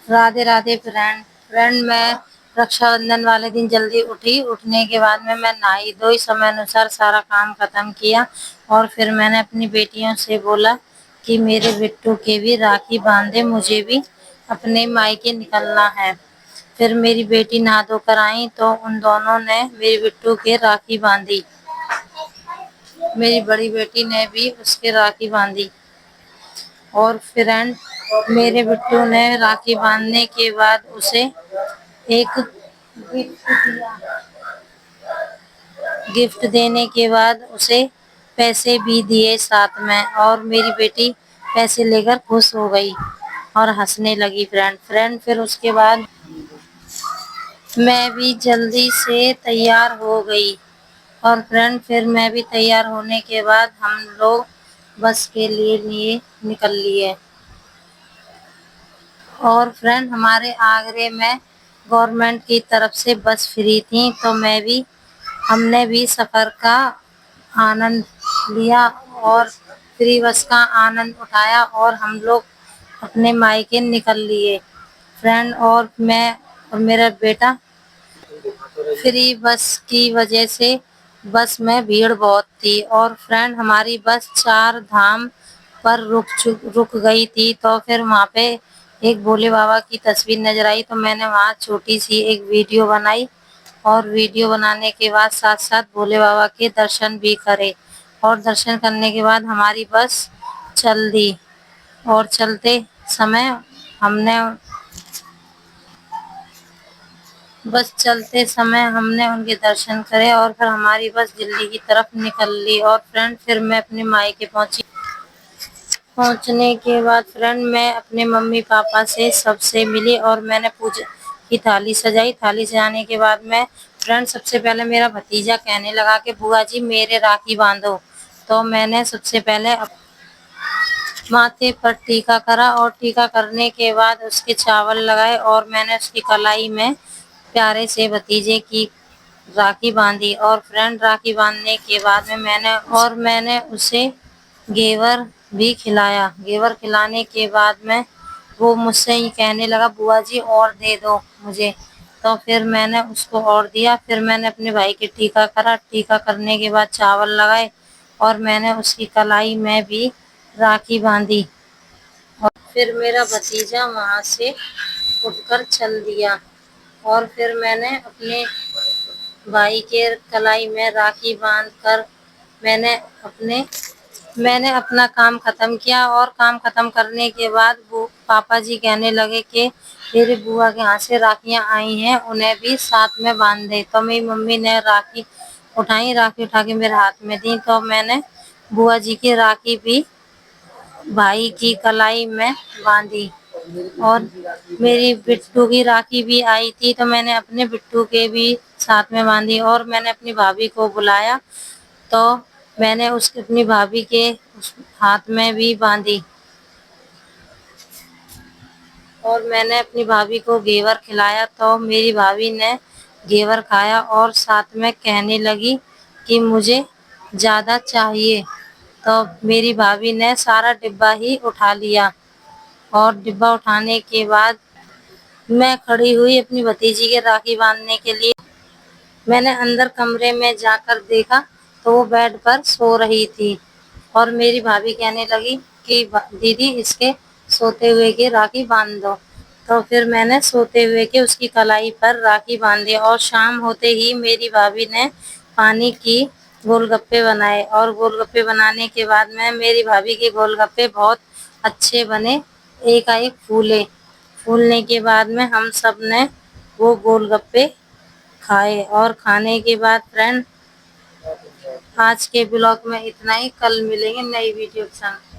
Radhe Radhe friend. मैं रक्षाबंधन वाले दिन जल्दी उठी। उठने के बाद में मैं नहाई धोई, समय अनुसार सारा काम खत्म किया और फिर मैंने अपनी बेटियों से बोला कि मेरे बिट्टू के भी राखी बांधे, मुझे भी अपने मायके निकलना है। फिर मेरी बेटी नहा धोकर आई तो उन दोनों ने मेरे बिट्टू के राखी बांधी। मेरी बड़ी बेटी ने भी उसके राखी बांधी और फ्रेंड मेरे बिट्टू ने राखी बांधने के बाद उसे एक गिफ्ट दिया। गिफ्ट देने के बाद उसे पैसे भी दिए साथ में और मेरी बेटी पैसे लेकर खुश हो गई और हंसने लगी। फ्रेंड फिर उसके बाद मैं भी जल्दी से तैयार हो गई और फ्रेंड फिर मैं भी तैयार होने के बाद हम लोग बस के लिए निकल लिए। और फ्रेंड हमारे आगरे में गवर्नमेंट की तरफ से बस फ्री थी तो हमने भी सफ़र का आनंद लिया और फ्री बस का आनंद उठाया और हम लोग अपने मायके निकल लिए। फ्रेंड और मैं और मेरा बेटा फ्री बस की वजह से बस में भीड़ बहुत थी और फ्रेंड हमारी बस 4 धाम पर रुक गई थी। तो फिर वहाँ पे एक भोले बाबा की तस्वीर नजर आई तो मैंने वहाँ छोटी सी एक वीडियो बनाई और वीडियो बनाने के बाद साथ साथ भोले बाबा के दर्शन भी करे और दर्शन करने के बाद हमारी बस चल दी और चलते समय हमने हमने उनके दर्शन करे और फिर हमारी बस दिल्ली की तरफ निकल ली। और फ्रेंड फिर मैं अपने मायके पहुंची। पहुंचने के बाद फ्रेंड मैं अपने मम्मी पापा से सबसे मिली और मैंने पूजा की थाली सजाई। थाली सजाने के बाद में फ्रेंड सबसे पहले मेरा भतीजा कहने लगा कि बुआ जी मेरे राखी बांधो। तो मैंने सबसे पहले माथे पर टीका करा और टीका करने के बाद उसके चावल लगाए और मैंने उसकी कलाई में प्यारे से भतीजे की राखी बांधी। और फ्रेंड राखी बांधने के बाद में मैंने उसे घेवर भी खिलाया। घेवर खिलाने के बाद में वो मुझसे ही कहने लगा बुआ जी और दे दो मुझे। तो फिर मैंने उसको और दिया। फिर मैंने अपने भाई के टीका करा। टीका करने के बाद चावल लगाए और मैंने उसकी कलाई में भी राखी बांधी और फिर मेरा भतीजा वहाँ से उठकर चल दिया और फिर मैंने अपने भाई के कलाई में राखी बांधकर मैंने अपना काम खत्म किया। और काम खत्म करने के बाद वो पापा जी कहने लगे कि तेरे बुआ के यहाँ से राखियाँ आई हैं, उन्हें भी साथ में बांध दे। तो मेरी मम्मी ने राखी उठा के मेरे हाथ में दी तो मैंने बुआ जी की राखी भी भाई की कलाई में बांधी। और मेरी बिट्टू की राखी भी आई थी तो मैंने अपने बिट्टू के भी साथ में बांधी और मैंने अपनी भाभी को बुलाया तो मैंने अपनी भाभी के हाथ में भी बांधी और मैंने अपनी भाभी को घेवर खिलाया तो मेरी भाभी ने घेवर खाया और साथ में कहने लगी कि मुझे ज़्यादा चाहिए। तो मेरी भाभी ने सारा डिब्बा ही उठा लिया और डिब्बा उठाने के बाद मैं खड़ी हुई अपनी भतीजी के राखी बांधने के लिए। मैंने अंदर कमरे में जाकर देखा तो वो बेड पर सो रही थी और मेरी भाभी कहने लगी कि दीदी इसके सोते हुए की राखी बांध दो। तो फिर मैंने सोते हुए के उसकी कलाई पर राखी बांधी और शाम होते ही मेरी भाभी ने पानी की गोलगप्पे बनाए और गोलगप्पे बनाने के बाद में मेरी भाभी के गोलगप्पे बहुत अच्छे बने, एकाएक फूलने के बाद में हम सब ने वो गोलगप्पे खाए। और खाने के बाद फ्रेंड आज के ब्लॉग में इतना ही। कल मिलेंगे नई वीडियो के साथ।